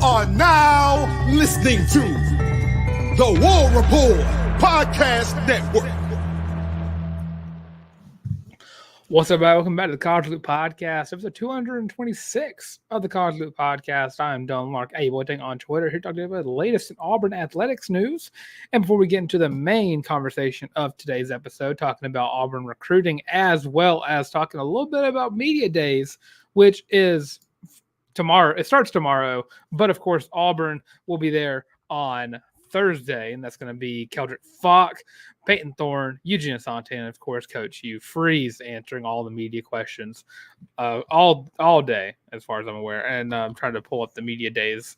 are now listening to the War Report Podcast Network. What's up, everybody? Welcome back to the College Loop Podcast, episode 226 of the College Loop Podcast. I am Larck, on Twitter, here talking about the latest in Auburn athletics news. And before we get into the main conversation of today's episode, talking about Auburn recruiting, as well as talking a little bit about Media Days, which is tomorrow. It starts tomorrow, but of course, Auburn will be there on Thursday, and that's going to be Keldrick Falk, Peyton Thorne, Eugene Asante, and of course, Coach Hugh Freeze answering all the media questions all day, as far as I'm aware. And I'm trying to pull up the Media Days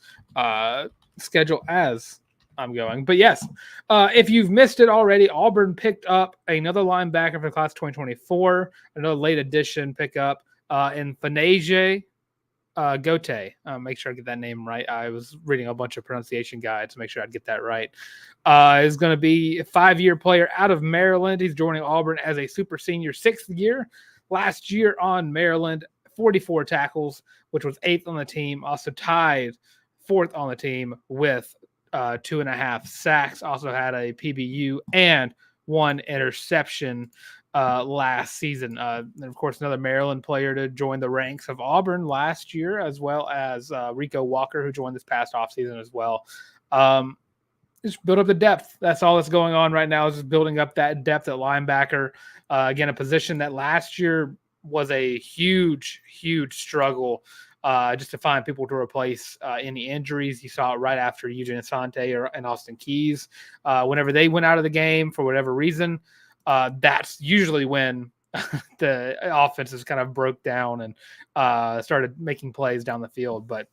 schedule as I'm going. But yes, if you've missed it already, Auburn picked up another linebacker for the class 2024, another late addition pickup in Fanaje Gote. Make sure I get that name right. I was reading a bunch of pronunciation guides to make sure I'd get that right. Is going to be a 5-year player out of Maryland. He's joining Auburn as a super senior 6th year. Last year on Maryland, 44 tackles, which was 8th on the team. Also tied 4th on the team with 2.5 sacks. Also had a PBU and 1 interception last season. And of course, another Maryland player to join the ranks of Auburn last year, as well as Rico Walker, who joined this past offseason as well. Just build up the depth. That's all that's going on right now, is just building up that depth at linebacker. Again, a position that last year was a huge, huge struggle just to find people to replace any injuries. You saw it right after Eugene Asante and Austin Keys. Whenever they went out of the game for whatever reason, that's usually when the offenses kind of broke down and started making plays down the field. But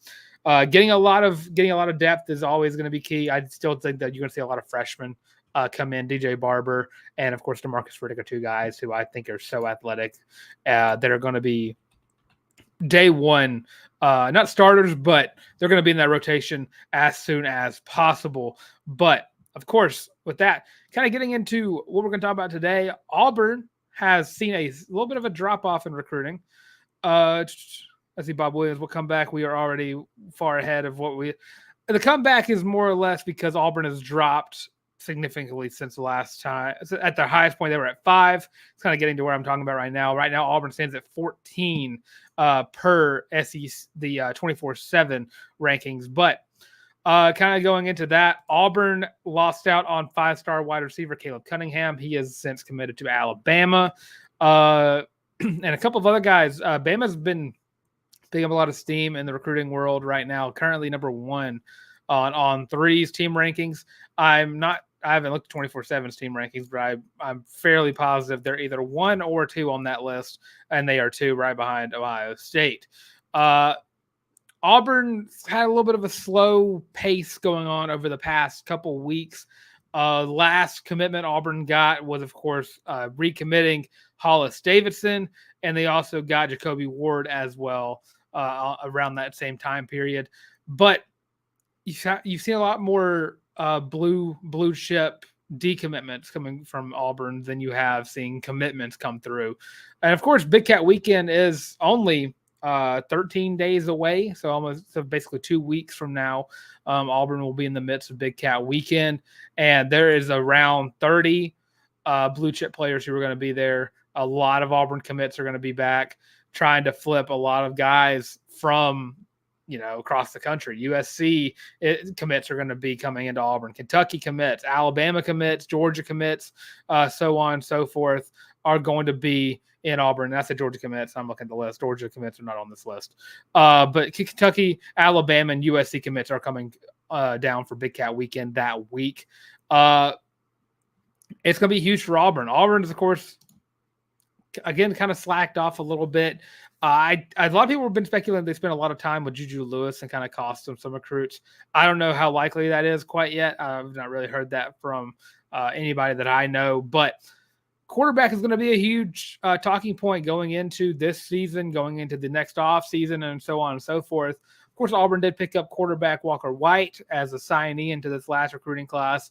getting a lot of depth is always going to be key. I still think that you're going to see a lot of freshmen come in. DJ Barber and of course DeMarcus Riddick are 2 guys who I think are so athletic that are going to be day one, not starters, but they're going to be in that rotation as soon as possible. But of course, with that, kind of getting into what we're going to talk about today, Auburn has seen a little bit of a drop-off in recruiting. I see Bob Williams will come back. We are already far ahead of what we – the comeback is more or less because Auburn has dropped significantly since the last time. At their highest point, they were at 5. It's kind of getting to where I'm talking about right now. Right now, Auburn stands at 14 per SEC, the 24/7 rankings. But kind of going into that, Auburn lost out on 5-star wide receiver Caleb Cunningham. He has since committed to Alabama. And a couple of other guys. Bama's been picking up a lot of steam in the recruiting world right now. Currently number 1 on 3's team rankings. I haven't looked at 24/7's team rankings, but I'm fairly positive they're either 1 or 2 on that list, and they are 2 right behind Ohio State. Auburn had a little bit of a slow pace going on over the past couple weeks. Last commitment Auburn got was, of course, recommitting Hollis Davidson, and they also got Jacoby Ward as well around that same time period. But you've seen a lot more blue chip decommitments coming from Auburn than you have seen commitments come through. And, of course, Big Cat Weekend is only 13 days away, so basically 2 weeks from now, Auburn will be in the midst of Big Cat Weekend, and there is around 30 blue chip players who are going to be there. A lot of Auburn commits are going to be back, trying to flip a lot of guys from across the country. USC commits are going to be coming into Auburn. Kentucky commits, Alabama commits, Georgia commits, so on and so forth are going to be in Auburn. That's the Georgia commits. I'm looking at the list. Georgia commits are not on this list. But Kentucky, Alabama, and USC commits are coming down for Big Cat Weekend that week. It's going to be huge for Auburn. Auburn is, of course, again, kind of slacked off a little bit. A lot of people have been speculating they spent a lot of time with Juju Lewis and kind of cost them some recruits. I don't know how likely that is quite yet. I've not really heard that from anybody that I know, but quarterback is going to be a huge talking point going into this season, going into the next off season, and so on and so forth. Of course, Auburn did pick up quarterback Walker White as a signee into this last recruiting class.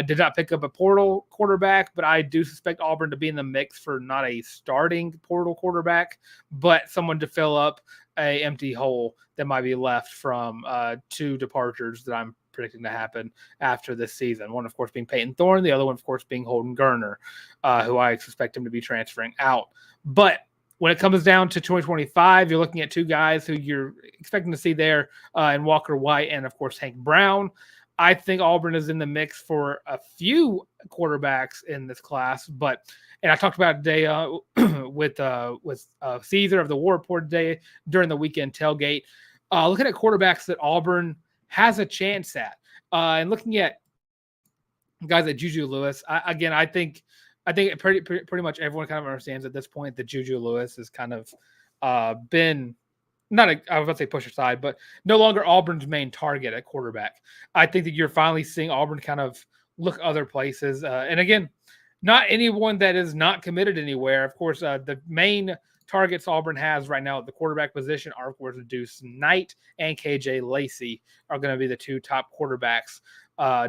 Did not pick up a portal quarterback, but I do suspect Auburn to be in the mix for not a starting portal quarterback, but someone to fill up a empty hole that might be left from 2 departures that I'm predicting to happen after this season. One, of course, being Peyton Thorne. The other one, of course, being Holden Gerner, who I expect him to be transferring out. But when it comes down to 2025, you're looking at 2 guys who you're expecting to see there in Walker White and, of course, Hank Brown. I think Auburn is in the mix for a few quarterbacks in this class, and I talked about it today with Caesar of the War Report today during the weekend tailgate. Looking at quarterbacks that Auburn has a chance at, and looking at guys like Juju Lewis. I think pretty much everyone kind of understands at this point that Juju Lewis has kind of been I was about to say push aside, but no longer Auburn's main target at quarterback. I think that you're finally seeing Auburn kind of look other places. And again, not anyone that is not committed anywhere. Of course, the main targets Auburn has right now at the quarterback position are, of course, Deuce Knight and KJ Lacey are going to be the 2 top quarterbacks.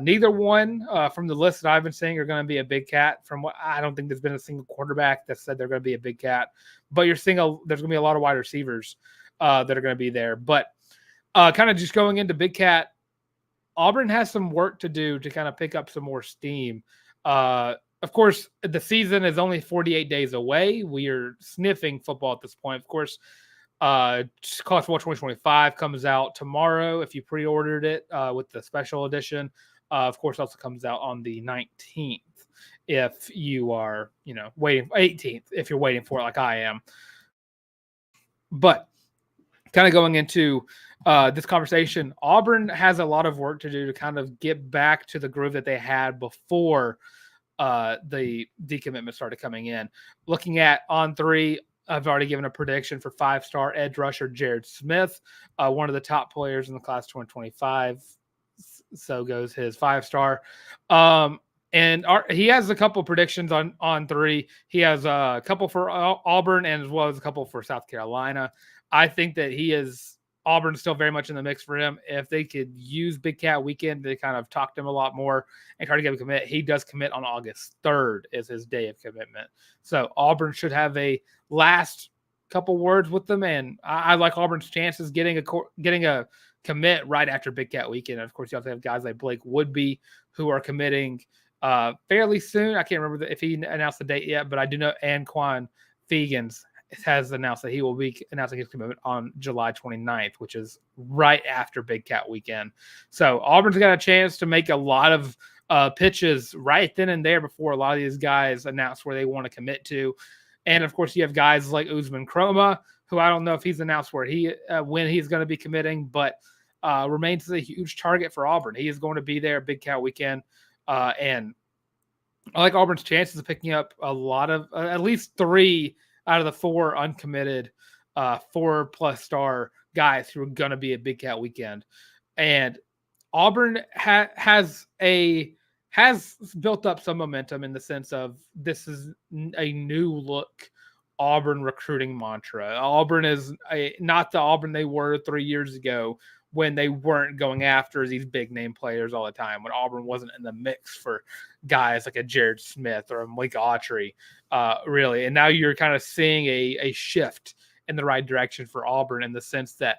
Neither one from the list that I've been saying are going to be a big cat. From what I don't think there's been a single quarterback that said they're going to be a big cat, but you're seeing there's going to be a lot of wide receivers that are going to be there. But kind of just going into big cat, Auburn has some work to do to kind of pick up some more steam. Of course, the season is only 48 days away. We are sniffing football at this point. Of course, College Football 2025 comes out tomorrow if you pre-ordered it with the special edition. Of course, also comes out on the 19th if you are, waiting. 18th if you're waiting for it like I am. But kind of going into this conversation, Auburn has a lot of work to do to kind of get back to the groove that they had before the decommitment started coming in. Looking at On 3, I've already given a prediction for 5-star edge rusher Jared Smith, one of the top players in the class 2025. So goes his 5-star. And he has a couple predictions on 3. He has a couple for Auburn and as well as a couple for South Carolina. I think that Auburn's still very much in the mix for him. If they could use Big Cat Weekend to kind of talk to him a lot more and try to get him commit, he does commit on August 3rd is his day of commitment. So Auburn should have a last couple words with them, and I like Auburn's chances getting a commit right after Big Cat Weekend. And of course, you have to have guys like Blake Woodby who are committing fairly soon. I can't remember if he announced the date yet, but I do know Anquan Fegans has announced that he will be announcing his commitment on July 29th, which is right after Big Cat Weekend. So Auburn's got a chance to make a lot of pitches right then and there before a lot of these guys announce where they want to commit to. And of course, you have guys like Usman Chroma, who I don't know if he's announced when he's going to be committing, but remains a huge target for Auburn. He is going to be there Big Cat Weekend. And I like Auburn's chances of picking up a lot of at least 3 out of the 4 uncommitted 4+ star guys who are going to be a Big Cat Weekend. And Auburn has built up some momentum in the sense of this is a new look Auburn recruiting mantra. Auburn is not the Auburn they were 3 years ago when they weren't going after these big name players all the time, when Auburn wasn't in the mix for guys like a Jared Smith or a Malik Autry, really. And now you're kind of seeing a shift in the right direction for Auburn in the sense that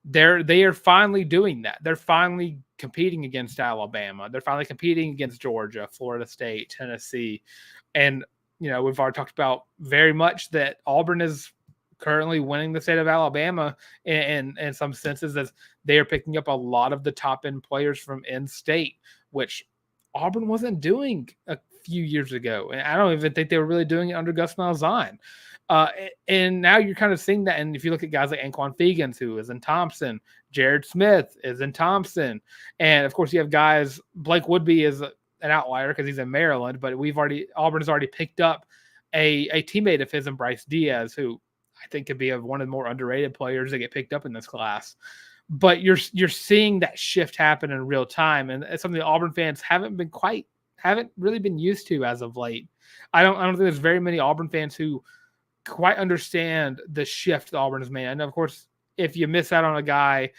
they are finally doing that. They're finally competing against Alabama. They're finally competing against Georgia, Florida State, Tennessee. And, we've already talked about very much that Auburn is currently winning the state of Alabama in some senses as they are picking up a lot of the top end players from in-state, which Auburn wasn't doing a few years ago. And I don't even think they were really doing it under Gus Malzahn. And now you're kind of seeing that. And if you look at guys like Anquan Fegans, who is in Thompson, Jared Smith is in Thompson. And of course you have guys, Blake Woodby is an outlier because he's in Maryland, but Auburn has already picked up a teammate of his in Bryce Diaz, who I think could be one of the more underrated players that get picked up in this class. But you're seeing that shift happen in real time, and it's something that Auburn fans haven't really been used to as of late. I don't think there's very many Auburn fans who quite understand the shift that Auburn has made. And of course, if you miss out on a guy,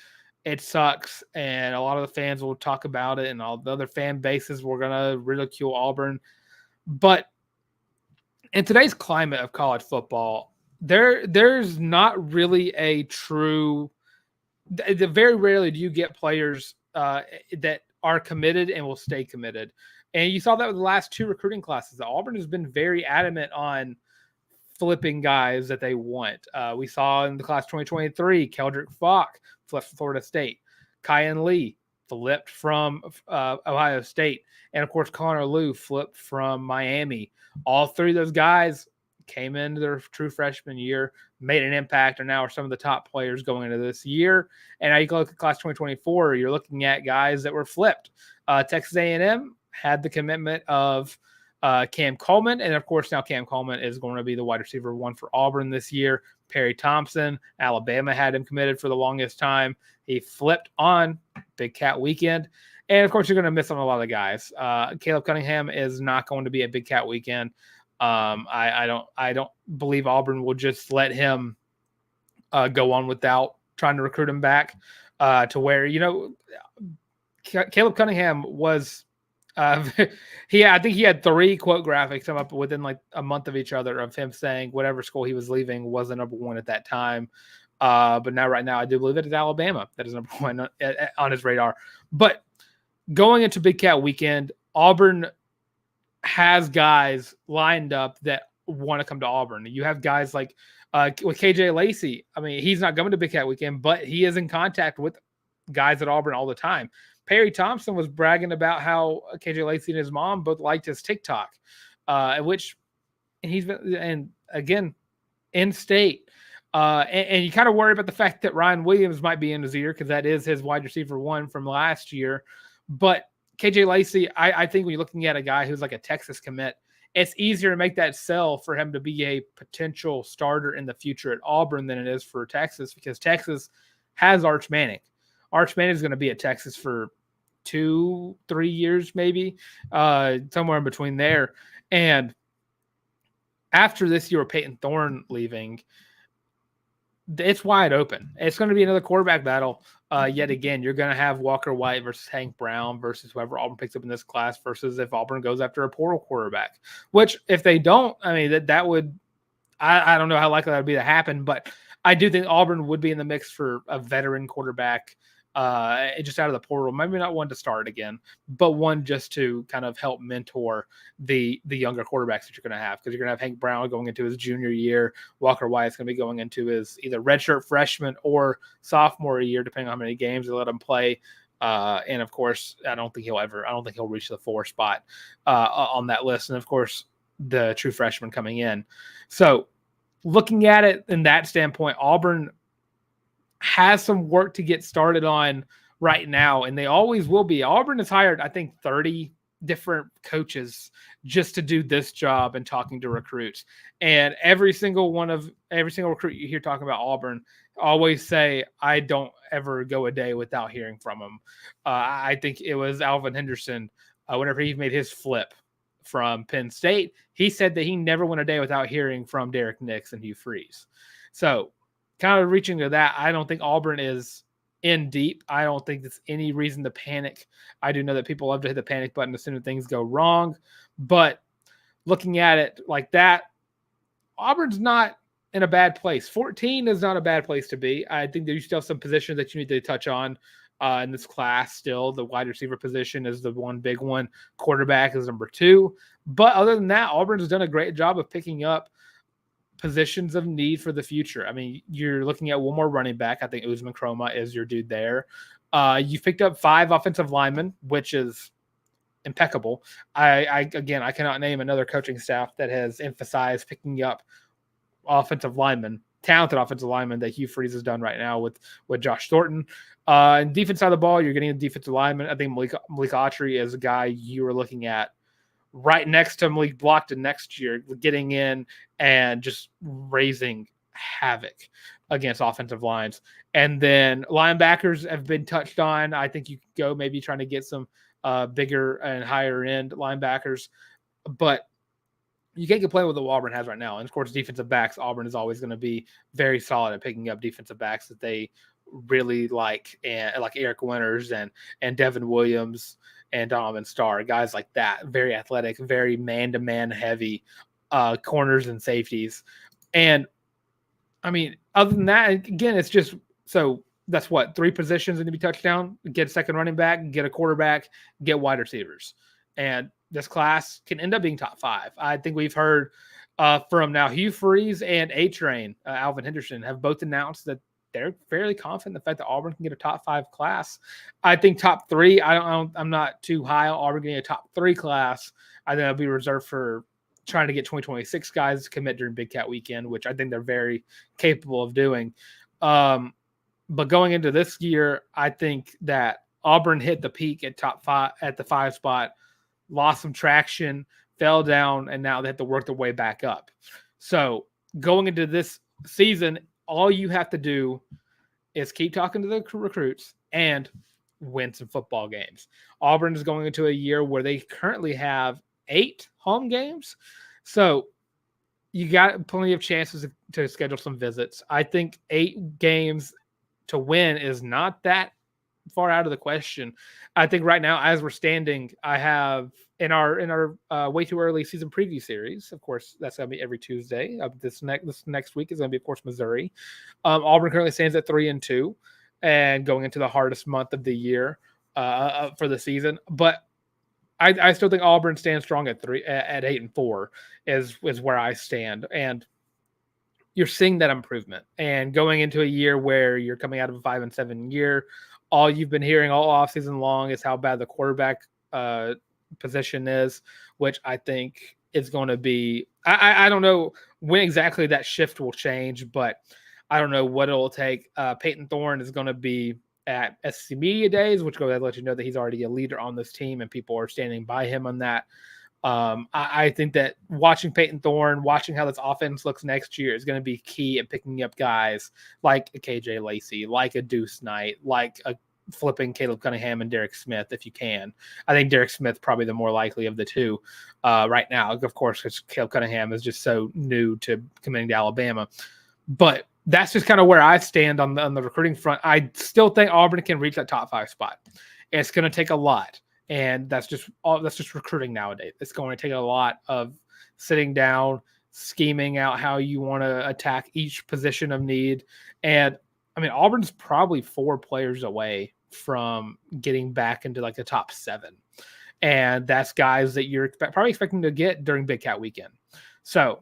it sucks, and a lot of the fans will talk about it, and all the other fan bases were gonna ridicule Auburn. But in today's climate of college football, there's not really a true. Very rarely do you get players that are committed and will stay committed. And you saw that with the last two recruiting classes. Auburn has been very adamant on flipping guys that they want. We saw in the class 2023, Keldrick Falk flipped from Florida State. Kyan Lee flipped from Ohio State. And, of course, Connor Liu flipped from Miami. All three of those guys came into their true freshman year, made an impact, and now are some of the top players going into this year. And now you look at class 2024, you're looking at guys that were flipped. Texas A&M had the commitment of Cam Coleman, and of course now Cam Coleman is going to be the wide receiver one for Auburn this year. Perry Thompson, Alabama had him committed for the longest time. He flipped on Big Cat weekend, and of course you're going to miss on a lot of guys. Caleb Cunningham is not going to be a Big Cat weekend. I don't believe Auburn will just let him go on without trying to recruit him back to where, Caleb Cunningham was I think he had 3 quote graphics come up within like a month of each other of him saying whatever school he was leaving was the number one at that time. But right now, I do believe it is Alabama that is number one on his radar. But going into Big Cat weekend, Auburn has guys lined up that want to come to Auburn. You have guys like with KJ Lacey. I mean, he's not coming to Big Cat weekend, but he is in contact with guys at Auburn all the time. Perry Thompson was bragging about how KJ Lacey and his mom both liked his TikTok, which he's been, and again, in state. And you kind of worry about the fact that Ryan Williams might be in his ear because that is his wide receiver one from last year. But KJ Lacey, I think when you're looking at a guy who's like a Texas commit, it's easier to make that sell for him to be a potential starter in the future at Auburn than it is for Texas, because Texas has Arch Manning. Arch Manning is going to be at Texas for 2-3 years, maybe, somewhere in between there. And after this year with Peyton Thorne leaving, it's wide open. It's going to be another quarterback battle. Yet again, you're going to have Walker White versus Hank Brown versus whoever Auburn picks up in this class versus if Auburn goes after a portal quarterback, which if they don't, I mean, that would, I don't know how likely that would be to happen, but I do think Auburn would be in the mix for a veteran quarterback just out of the portal. Maybe not one to start again, but one just to kind of help mentor the younger quarterbacks that you're going to have, because you're going to have Hank Brown going into his junior year. Walker White's going to be going into his either redshirt freshman or sophomore year, depending on how many games they let him play. And of course, I don't think he'll reach the 4 spot on that list. And of course, the true freshman coming in. So looking at it in that standpoint, Auburn has some work to get started on right now, and they always will be. Auburn has hired, I think, 30 different coaches just to do this job and talking to recruits. And every single recruit you hear talking about Auburn always say, I don't ever go a day without hearing from them. I think it was Alvin Henderson, whenever he made his flip from Penn State, he said that he never went a day without hearing from Derek Nix and Hugh Freeze. So kind of reaching to that, I don't think Auburn is in deep. I don't think there's any reason to panic. I do know that people love to hit the panic button as soon as things go wrong. But looking at it like that, Auburn's not in a bad place. 14 is not a bad place to be. I think that you still have some positions that you need to touch on in this class still. The wide receiver position is the one big one. Quarterback is number 2. But other than that, Auburn's done a great job of picking up positions of need for the future. I mean, you're looking at one more running back. I think Usman Chroma is your dude there. You've picked up 5 offensive linemen, which is impeccable. I cannot name another coaching staff that has emphasized picking up talented offensive linemen that Hugh Freeze has done right now with Josh Thornton. And defense side of the ball, you're getting a defensive lineman. I think Malik Autry is a guy you were looking at right next to Malik Blockton next year, getting in and just raising havoc against offensive lines. And then linebackers have been touched on. I think you could go maybe trying to get some bigger and higher end linebackers, but you can't complain with what Auburn has right now. And of course, defensive backs, Auburn is always going to be very solid at picking up defensive backs that they really like, and like Eric Winters and Devin Williams and Donovan Starr, guys like that, very athletic, very man-to-man heavy corners and safeties. And I mean, other than that, again, it's just so that's what 3 positions need to be touchdown. Get a second running back, get a quarterback, get wide receivers, and this class can end up being top 5. I think we've heard from now Hugh Freeze and A Train, Alvin Henderson, have both announced that they're fairly confident in the fact that Auburn can get a top 5 class. I think top 3. I'm not too high on Auburn getting a top 3 class. I think it'll be reserved for trying to get 2026 guys to commit during Big Cat weekend, which I think they're very capable of doing. But going into this year, I think that Auburn hit the peak at top 5 at the 5 spot, lost some traction, fell down, and now they have to work their way back up. So going into this season, all you have to do is keep talking to the recruits and win some football games. Auburn is going into a year where they currently have 8 home games. So you got plenty of chances to schedule some visits. I think 8 games to win is not that far out of the question. I think right now, as we're standing, I have in our way too early season preview series. Of course, that's going to be every Tuesday. This next week is going to be, of course, Missouri. Auburn currently stands at 3-2, and going into the hardest month of the year for the season. But I still think Auburn stands strong at 8-4 is where I stand, and you're seeing that improvement. And going into a year where you're coming out of a 5-7 year, all you've been hearing all offseason long is how bad the quarterback position is, which I think is going to be. I don't know when exactly that shift will change, but I don't know what it'll take. Peyton Thorne is going to be at SEC Media Days, which will let you know that he's already a leader on this team and people are standing by him on that. I think that watching Peyton Thorne, watching how this offense looks next year is going to be key in picking up guys like a KJ Lacey, like a Deuce Knight, like a flipping Caleb Cunningham and Derek Smith if you can. I think Derek Smith probably the more likely of the two right now. Of course, because Caleb Cunningham is just so new to committing to Alabama. But that's just kind of where I stand on the recruiting front. I still think Auburn can reach that top 5 spot. It's going to take a lot. And that's just recruiting nowadays. It's going to take a lot of sitting down, scheming out how you want to attack each position of need. And I mean, Auburn's probably 4 players away from getting back into like the top 7. And that's guys that you're probably expecting to get during Big Cat weekend. So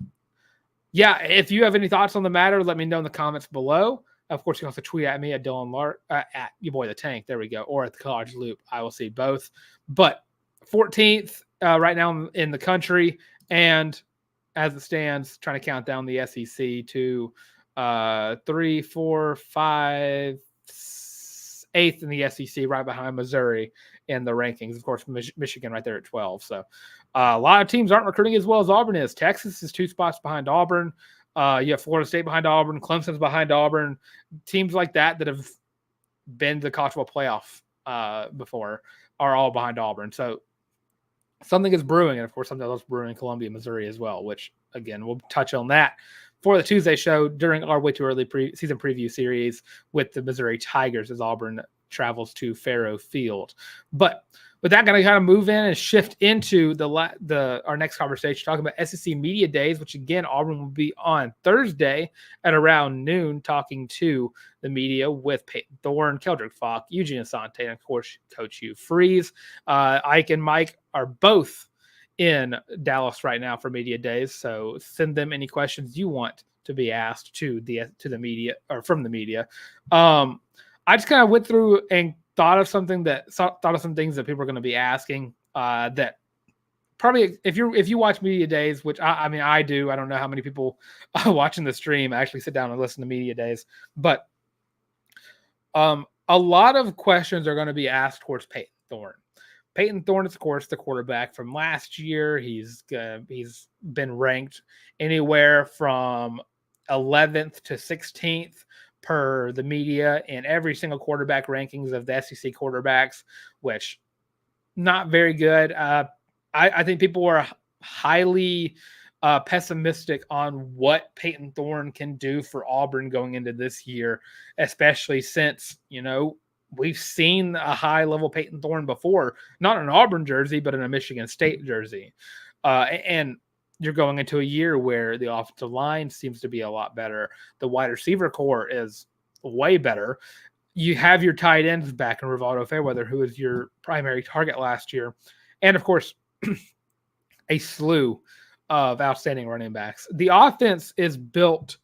yeah, if you have any thoughts on the matter, let me know in the comments below. Of course, you can also tweet at me at Dylan Larck, at your boy the Tank. There we go. Or at the College Loop. I will see both. But 14th right now in the country, and as it stands, trying to count down the SEC to 3, 4, 5, 8th in the SEC, right behind Missouri in the rankings. Of course, Michigan right there at 12. So a lot of teams aren't recruiting as well as Auburn is. Texas is 2 spots behind Auburn. You have Florida State behind Auburn, Clemson's behind Auburn. Teams like that have been to the college football playoff before are all behind Auburn. So something is brewing, and of course something else brewing in Columbia, Missouri as well, which, again, we'll touch on that for the Tuesday show during our way too early season preview series with the Missouri Tigers as Auburn travels to Faro Field. But with that, going to kind of move in and shift into our next conversation, talking about SEC Media Days, which again, Auburn will be on Thursday at around noon, talking to the media with Peyton Thorne, Keldrick Falk, Eugene Asante, and of course, Coach Hugh Freeze. Ike and Mike are both in Dallas right now for Media Days, so send them any questions you want to be asked to the media or from the media. I just kind of went through and thought of some things that people are going to be asking that probably if you watch Media Days, which I mean I do. I don't know how many people watching the stream actually sit down and listen to Media Days, but a lot of questions are going to be asked towards Peyton Thorne. Peyton Thorne is, of course, the quarterback from last year. He's been ranked anywhere from 11th to 16th per the media in every single quarterback rankings of the SEC quarterbacks, which not very good. I think people are highly pessimistic on what Peyton Thorne can do for Auburn going into this year, especially since, we've seen a high-level Peyton Thorne before, not in an Auburn jersey, but in a Michigan State jersey. And you're going into a year where the offensive line seems to be a lot better. The wide receiver core is way better. You have your tight ends back in Rivaldo Fairweather, who was your primary target last year. And, of course, a slew of outstanding running backs. The offense is built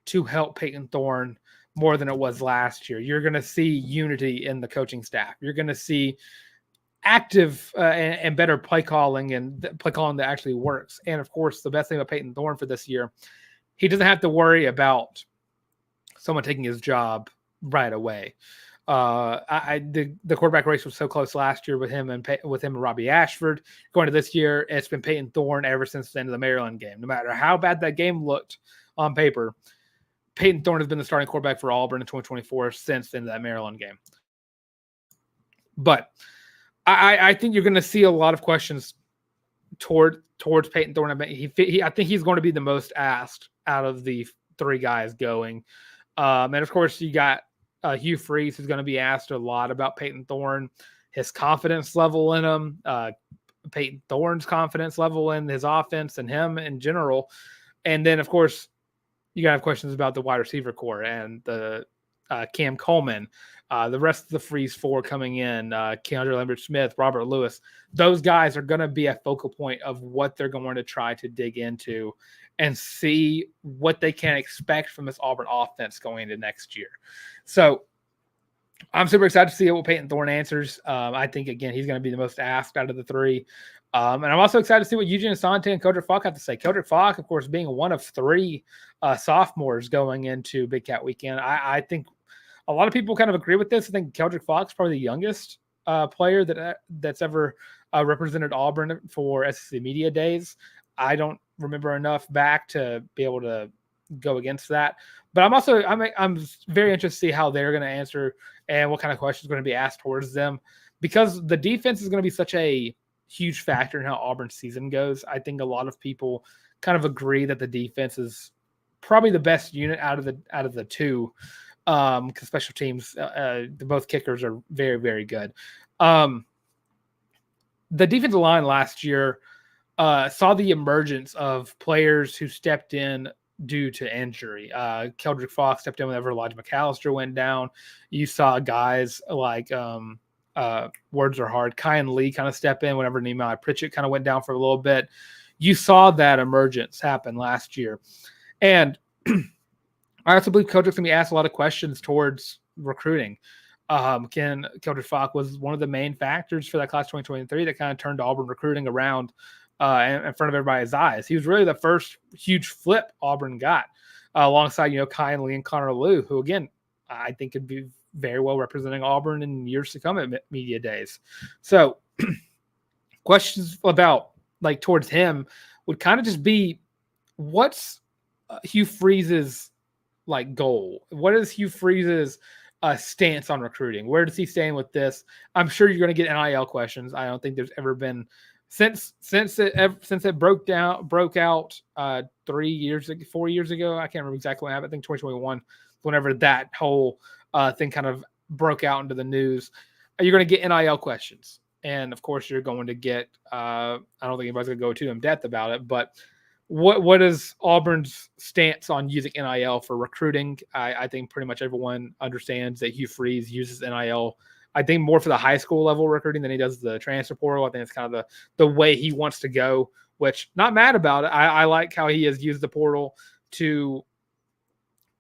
to help Peyton Thorne more than it was last year. You're going to see unity in the coaching staff. You're going to see active and better play calling and play calling that actually works. And, of course, the best thing about Peyton Thorne for this year, he doesn't have to worry about someone taking his job right away. The quarterback race was so close last year with him and Robbie Ashford. Going to this year, it's been Peyton Thorne ever since the end of the Maryland game. No matter how bad that game looked on paper, Peyton Thorne has been the starting quarterback for Auburn in 2024 since the end of that Maryland game. But I think you're going to see a lot of questions towards Peyton Thorne. I think he's going to be the most asked out of the three guys going. And, of course, you got Hugh Freeze, who's going to be asked a lot about Peyton Thorne, his confidence level in him, Peyton Thorne's confidence level in his offense and him in general. And then, of course, you got to have questions about the wide receiver core and the Cam Coleman, the rest of the Freeze four coming in, Keandre Lambert-Smith, Robert Lewis. Those guys are going to be a focal point of what they're going to try to dig into and see what they can expect from this Auburn offense going into next year. So I'm super excited to see what Peyton Thorne answers. I think, again, he's going to be the most asked out of the three. And I'm also excited to see what Eugene Asante and Kodrick Falk have to say. Kodrick Falk, of course, being one of three sophomores going into Big Cat Weekend. I think a lot of people kind of agree with this. I think Kodrick Falk's probably the youngest player that's ever represented Auburn for SEC Media Days. I don't remember enough back to be able to go against that. But I'm very interested to see how they're going to answer and what kind of questions are going to be asked towards them, because the defense is going to be such a huge factor in how Auburn's season goes. I think a lot of people kind of agree that the defense is probably the best unit out of the two, because special teams, both kickers are very, very good. The defensive line last year saw the emergence of players who stepped in due to injury. Keldrick Falk stepped in whenever Elijah McAllister went down. You saw guys like words are hard. Kyan Lee kind of step in whenever Nehemiah Pritchett kind of went down for a little bit. You saw that emergence happen last year. And I also believe Keldrick's going to be asked a lot of questions towards recruiting. Keldrick Falk was one of the main factors for that class 2023 that kind of turned Auburn recruiting around in front of everybody's eyes. He was really the first huge flip Auburn got, alongside, Kyan Lee and Connor Liu, who, again, I think could be very well representing Auburn in years to come at Media Days. So questions about, towards him would kind of just be, what's Hugh Freeze's, goal? What is Hugh Freeze's stance on recruiting? Where does he stand with this? I'm sure you're going to get NIL questions. I don't think there's ever been since it broke out 4 years ago. I can't remember exactly when happened. I think 2021, whenever that whole thing kind of broke out into the news. You're going to get NIL questions, and of course you're going to get. I don't think anybody's going to go too in depth about it, but what is Auburn's stance on using NIL for recruiting? I think pretty much everyone understands that Hugh Freeze uses NIL, I think, more for the high school level recruiting than he does the transfer portal. I think it's kind of the way he wants to go, which, not mad about it. I like how he has used the portal to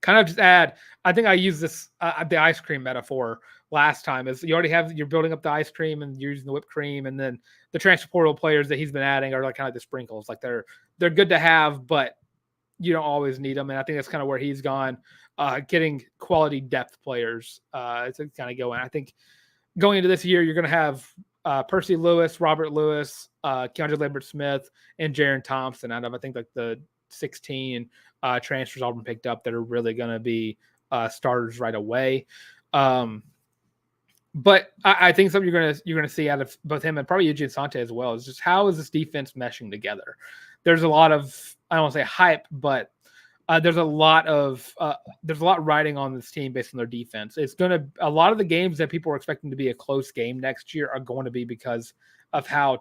kind of just add. I think I used this the ice cream metaphor last time. Is you're building up the ice cream and you're using the whipped cream, and then the transfer portal players that he's been adding are kind of the sprinkles. They're good to have, but you don't always need them. And I think that's kind of where he's gone, getting quality depth players to kind of go in. I think going into this year, you're going to have Percy Lewis, Robert Lewis, Keandre Lambert-Smith, and Jaron Thompson out of, I think, the 16 transfers Auburn picked up that are really going to be starters right away. But I think something you're gonna see out of both him and probably Eugene Asante as well is just, how is this defense meshing together? There's a lot of, I don't want to say hype, but there's a lot riding on this team based on their defense. It's a lot of the games that people are expecting to be a close game next year are going to be because of how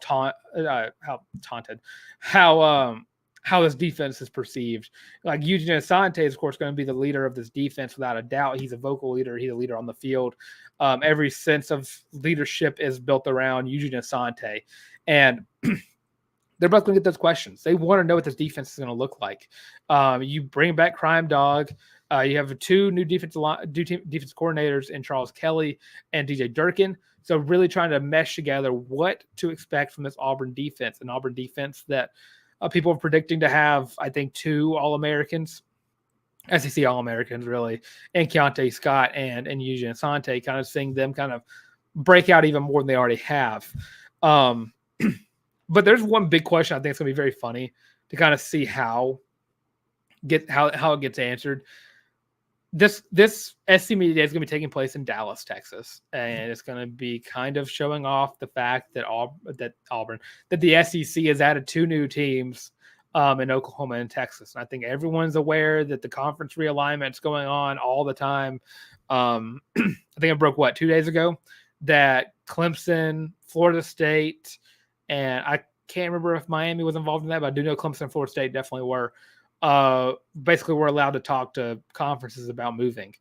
how this defense is perceived. Like Juju Asante is, of course, going to be the leader of this defense without a doubt. He's a vocal leader. He's a leader on the field. Every sense of leadership is built around Juju Asante. And they're both going to get those questions. They want to know what this defense is going to look like. You bring back Crime Dog. You have two new defense coordinators in Charles Kelly and DJ Durkin. So really trying to mesh together what to expect from this Auburn defense, an Auburn defense that people are predicting to have, I think, 2 All-Americans, SEC All-Americans, really, and Keontae Scott and Juju Asante, kind of seeing them kind of break out even more than they already have. But there's one big question I think it's going to be very funny to kind of see how it gets answered. This SC Media Day is going to be taking place in Dallas, Texas, and it's going to be kind of showing off the fact that the SEC has added 2 new teams in Oklahoma and Texas. And I think everyone's aware that the conference realignment is going on all the time. I think it broke 2 days ago that Clemson, Florida State, and I can't remember if Miami was involved in that, but I do know Clemson and Florida State definitely were. Basically we're allowed to talk to conferences about moving,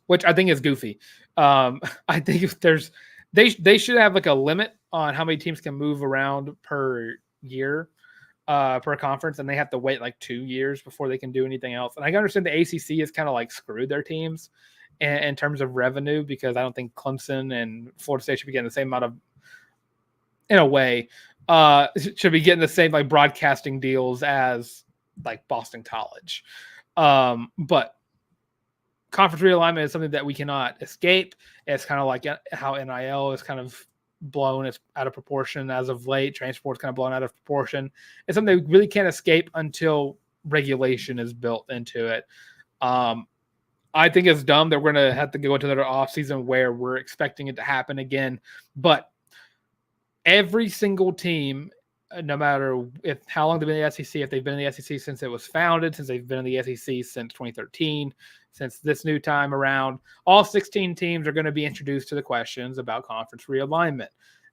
which I think is goofy. I think if they should have like a limit on how many teams can move around per year, per conference, and they have to wait like 2 years before they can do anything else. And I can understand the ACC is kind of like screwed their teams in terms of revenue, because I don't think Clemson and Florida State should be getting the same amount of, in a way, should be getting the same like broadcasting deals as like Boston College. But conference realignment is something that we cannot escape. It's kind of like how NIL is kind of blown out of proportion as of late. Transport's kind of blown out of proportion. It's something we really can't escape until regulation is built into it. I think it's dumb that we're going to have to go into another offseason where we're expecting it to happen again. But every single team, no matter how long they've been in the SEC, if they've been in the SEC since it was founded, since they've been in the SEC since 2013, since this new time around, all 16 teams are going to be introduced to the questions about conference realignment.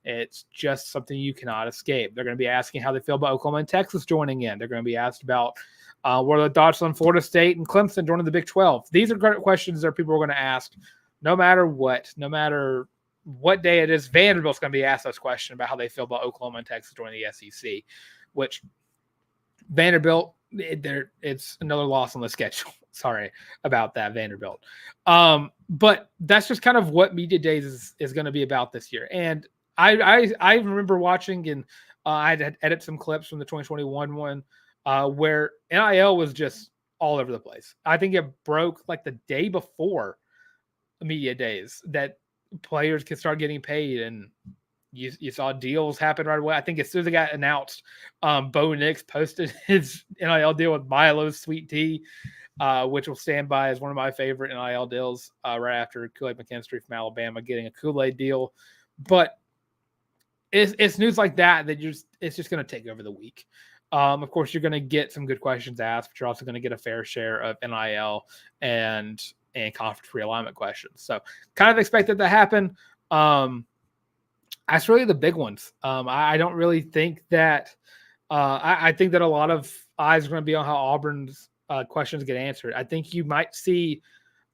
It's just something you cannot escape. They're going to be asking how they feel about Oklahoma and Texas joining in. They're going to be asked about what are the thoughts on Florida State and Clemson joining the Big 12. These are great questions that people are going to ask no matter what day it is. Vanderbilt's going to be asked this question about how they feel about Oklahoma and Texas joining the SEC, which Vanderbilt, it's another loss on the schedule. Sorry about that, Vanderbilt. But that's just kind of what Media Days is going to be about this year. And I remember watching, and I had to edit some clips from the 2021 one where NIL was just all over the place. I think it broke like the day before Media Days that players could start getting paid, and you saw deals happen right away. I think as soon as it got announced, Bo Nix posted his NIL deal with Milo's Sweet Tea, which will stand by as one of my favorite NIL deals, right after Kool-Aid McKinstry from Alabama getting a Kool-Aid deal. But it's news like that it's just going to take over the week. Of course, you're going to get some good questions asked, but you're also going to get a fair share of NIL and conference realignment questions. So kind of expect that to happen. That's really the big ones. I don't really think that I think that a lot of eyes are going to be on how Auburn's questions get answered. I think you might see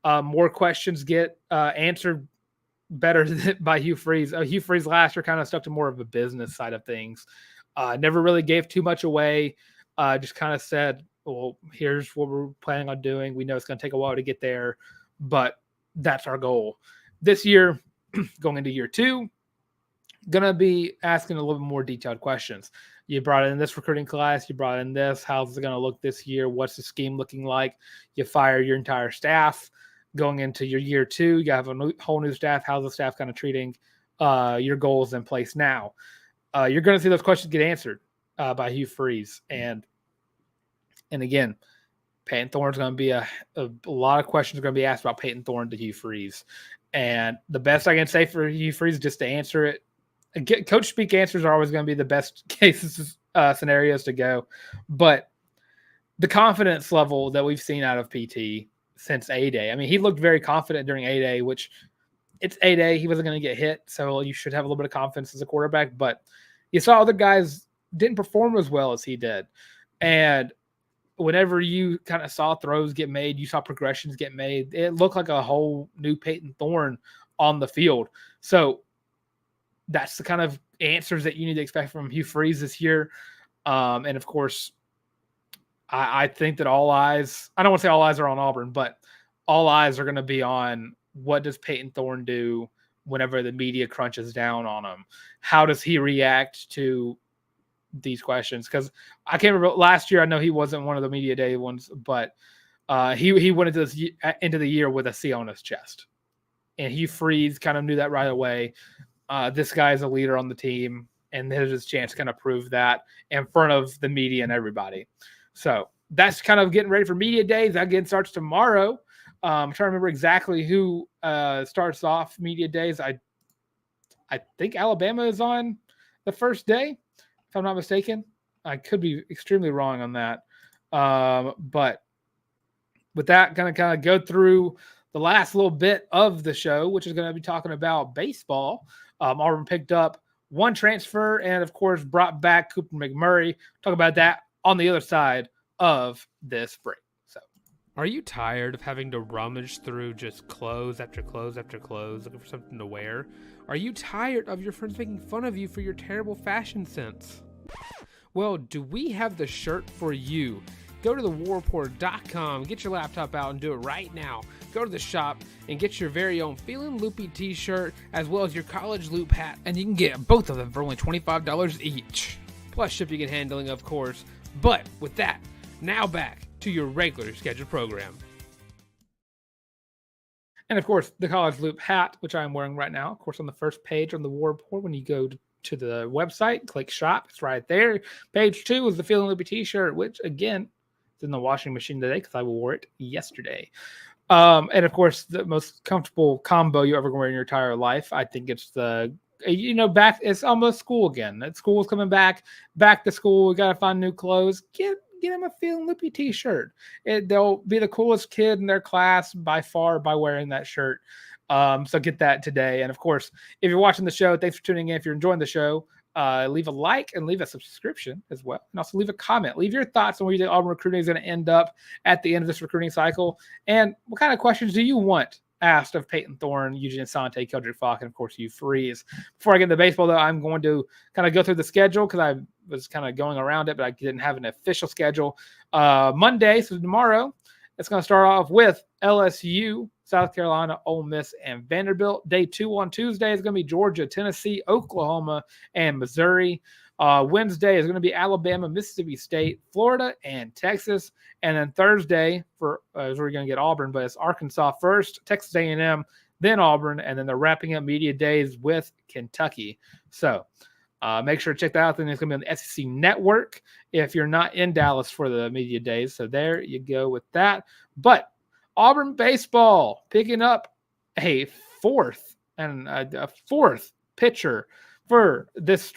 more questions get answered better by Hugh Freeze. Hugh Freeze last year kind of stuck to more of a business side of things. Never really gave too much away. Just kind of said, well, here's what we're planning on doing. We know it's going to take a while to get there, but that's our goal. This year, going into year 2, going to be asking a little bit more detailed questions. You brought in this recruiting class. You brought in this. How's it going to look this year? What's the scheme looking like? You fire your entire staff. Going into your year 2, you have a whole new staff. How's the staff kind of treating your goals in place now? You're going to see those questions get answered by Hugh Freeze. And again, Peyton Thorne's going to be a lot of questions are going to be asked about Peyton Thorne to Hugh Freeze. And the best I can say for Hugh Freeze is just to answer it. Coach speak answers are always going to be the best cases, scenarios to go. But the confidence level that we've seen out of PT since A-Day, I mean, he looked very confident during A-Day, which it's A-Day. He wasn't going to get hit, so you should have a little bit of confidence as a quarterback. But you saw other guys didn't perform as well as he did. And whenever you kind of saw throws get made, you saw progressions get made, it looked like a whole new Peyton Thorne on the field. So that's the kind of answers that you need to expect from Hugh Freeze this year. And of course, I think that all eyes, I don't want to say all eyes are on Auburn, but all eyes are going to be on what does Peyton Thorne do whenever the media crunches down on him? How does he react to these questions? Because I can't remember last year. I know he wasn't one of the media day ones, but he went into the year with a C on his chest, and Hugh Freeze kind of knew that right away. This guy is a leader on the team, and there's his chance to kind of prove that in front of the media and everybody. So that's kind of getting ready for media days. That again starts tomorrow. I'm trying to remember exactly who starts off media days. I think Alabama is on the first day, if I'm not mistaken. I could be extremely wrong on that. But with that, going to kind of go through the last little bit of the show, which is going to be talking about baseball. Auburn picked up one transfer and, of course, brought back Cooper McMurray. Talk about that on the other side of this break. So, are you tired of having to rummage through just clothes after clothes after clothes, looking for something to wear? Are you tired of your friends making fun of you for your terrible fashion sense? Well, do we have the shirt for you? Go to thewarreport.com, get your laptop out and do it right now. Go to the shop and get your very own Feelin' Loopy t-shirt as well as your college loop hat, and you can get both of them for only $25 each. Plus shipping and handling, of course. But with that, now back to your regular scheduled program. And of course, the college loop hat, which I'm wearing right now, of course, on the first page on the War Report, when you go to the website, click shop, it's right there. Page 2 is the Feelin' Loopy t-shirt, which again, is in the washing machine today because I wore it yesterday. And of course, the most comfortable combo you ever wear in your entire life. I think it's it's almost school again. That school's coming back to school. We got to find new clothes. Get them a Feelin' Loopy t-shirt. They'll be the coolest kid in their class by far by wearing that shirt. So get that today. And of course, if you're watching the show, thanks for tuning in. If you're enjoying the show, leave a like and leave a subscription as well. And also leave a comment. Leave your thoughts on where you think Auburn recruiting is going to end up at the end of this recruiting cycle. And what kind of questions do you want asked of Peyton Thorne, Eugene Asante, Keldrick Falk, and of course Hugh Freeze? Before I get into baseball, though, I'm going to kind of go through the schedule because I was kind of going around it, but I didn't have an official schedule. Monday, so tomorrow, it's going to start off with LSU, South Carolina, Ole Miss, and Vanderbilt. Day 2 on Tuesday is going to be Georgia, Tennessee, Oklahoma, and Missouri. Wednesday is going to be Alabama, Mississippi State, Florida, and Texas. And then Thursday is where we're going to get Auburn, but it's Arkansas first, Texas A&M, then Auburn, and then they're wrapping up media days with Kentucky. So make sure to check that out. Then it's going to be on the SEC Network if you're not in Dallas for the media days. So there you go with that. But Auburn Baseball picking up a fourth pitcher for this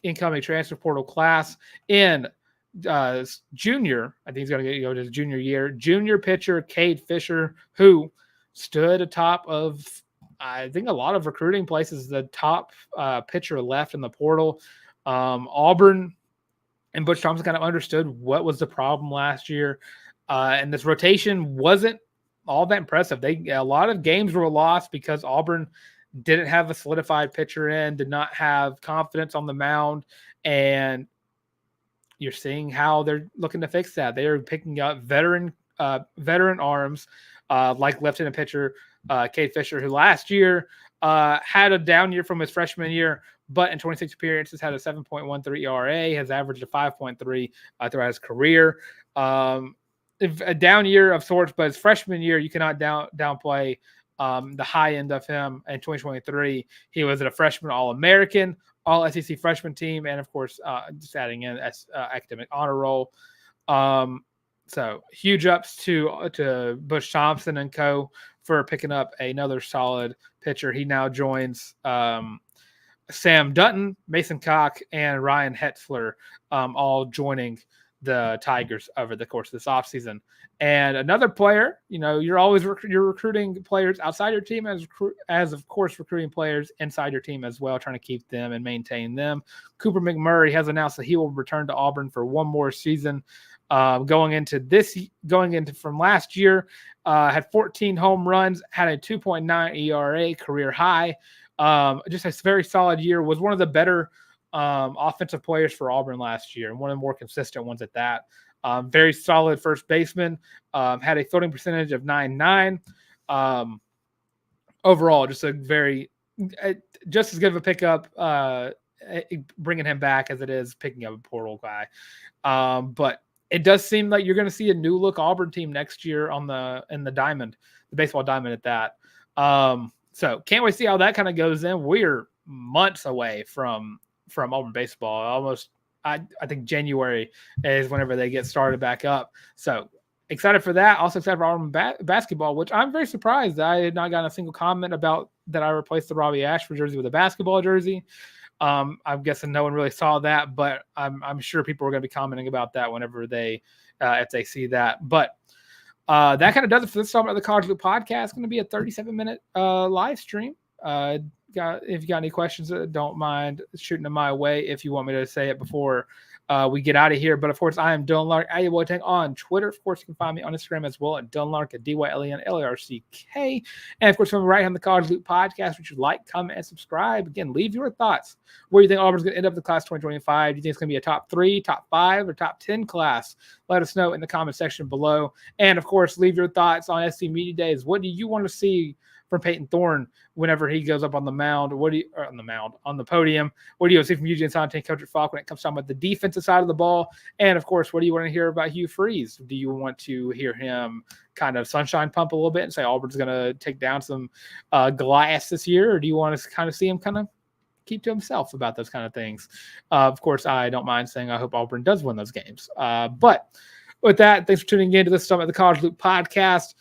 incoming transfer portal class in junior. I think he's going to go to his junior year. Junior pitcher Cade Fisher, who stood atop of, I think, a lot of recruiting places, the top pitcher left in the portal. Auburn and Butch Thompson kind of understood what was the problem last year. And this rotation wasn't all that impressive. A lot of games were lost because Auburn didn't have a solidified pitcher in, did not have confidence on the mound, and you're seeing how they're looking to fix that. They are picking up veteran arms like left-handed pitcher Cade Fisher, who last year had a down year from his freshman year, but in 26 appearances had a 7.13 ERA, has averaged a 5.3 throughout his career. A down year of sorts, but his freshman year, you cannot downplay the high end of him. In 2023, he was a freshman All-American, All-SEC freshman team, and of course, just adding in academic honor roll. So huge ups to Butch Thompson and co. for picking up another solid pitcher. He now joins Sam Dutton, Mason Cock, and Ryan Hetzler, all joining the Tigers over the course of this offseason. And another player, you're always you're recruiting players outside your team as of course recruiting players inside your team as well, trying to keep them and maintain them. Cooper McMurray has announced that he will return to Auburn for one more season. Going into from last year, had 14 home runs, had a 2.9 ERA, career high. Just a very solid year. Was one of the better offensive players for Auburn last year, and one of the more consistent ones at that. Very solid first baseman. Had a fielding percentage of 9.9. Overall, just as good of a pickup, bringing him back as it is picking up a portal guy. But it does seem like you're going to see a new look Auburn team next year in the diamond, the baseball diamond at that. So can't wait to see how that kind of goes in. We're months away from Auburn baseball. Almost, I think January is whenever they get started back up. So excited for that. Also excited for Auburn basketball, which I'm very surprised that I had not gotten a single comment about that I replaced the Robbie Ashford jersey with a basketball jersey. I'm guessing no one really saw that, but I'm sure people are going to be commenting about that whenever they if they see that. But that kind of does it for this segment of the College Loop podcast. It's going to be a 37-minute live stream. If you got any questions, don't mind shooting them my way if you want me to say it before we get out of here. But of course, I am Dylan Larck, @Boateng on Twitter. Of course, you can find me on Instagram as well at Dylan Larck at DYLENLARCK. And of course, from right on the College Loop podcast, which you like, comment, and subscribe. Again, leave your thoughts. Where do you think Auburn's going to end up in the class 2025? Do you think it's going to be a top 3, top 5, or top 10 class? Let us know in the comment section below. And of course, leave your thoughts on SC Media Days. What do you want to see from Peyton Thorne whenever he goes up on the mound? On the podium? What do you want to see from Eugene Sante, Coach at Falk, when it comes down with the defensive side of the ball? And of course, what do you want to hear about Hugh Freeze? Do you want to hear him kind of sunshine pump a little bit and say Auburn's going to take down some glass this year? Or do you want to kind of see him kind of keep to himself about those kind of things? Of course, I don't mind saying I hope Auburn does win those games. But with that, thanks for tuning in to this Summit of the College Loop podcast.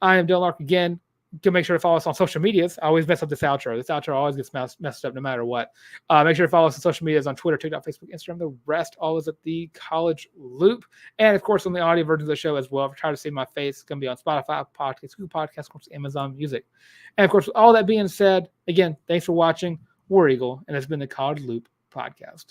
I am Dylan Larck again. Make sure to follow us on social medias. I always mess up this outro. This outro always gets messed up no matter what. Make sure to follow us on social medias on Twitter, TikTok, Facebook, Instagram. The rest all is at the College Loop. And, of course, on the audio version of the show as well. If you try to see my face, it's going to be on Spotify, Podcasts, Google Podcasts, of course, Amazon Music. And, of course, all that being said, again, thanks for watching. War Eagle, and it's been the College Loop podcast.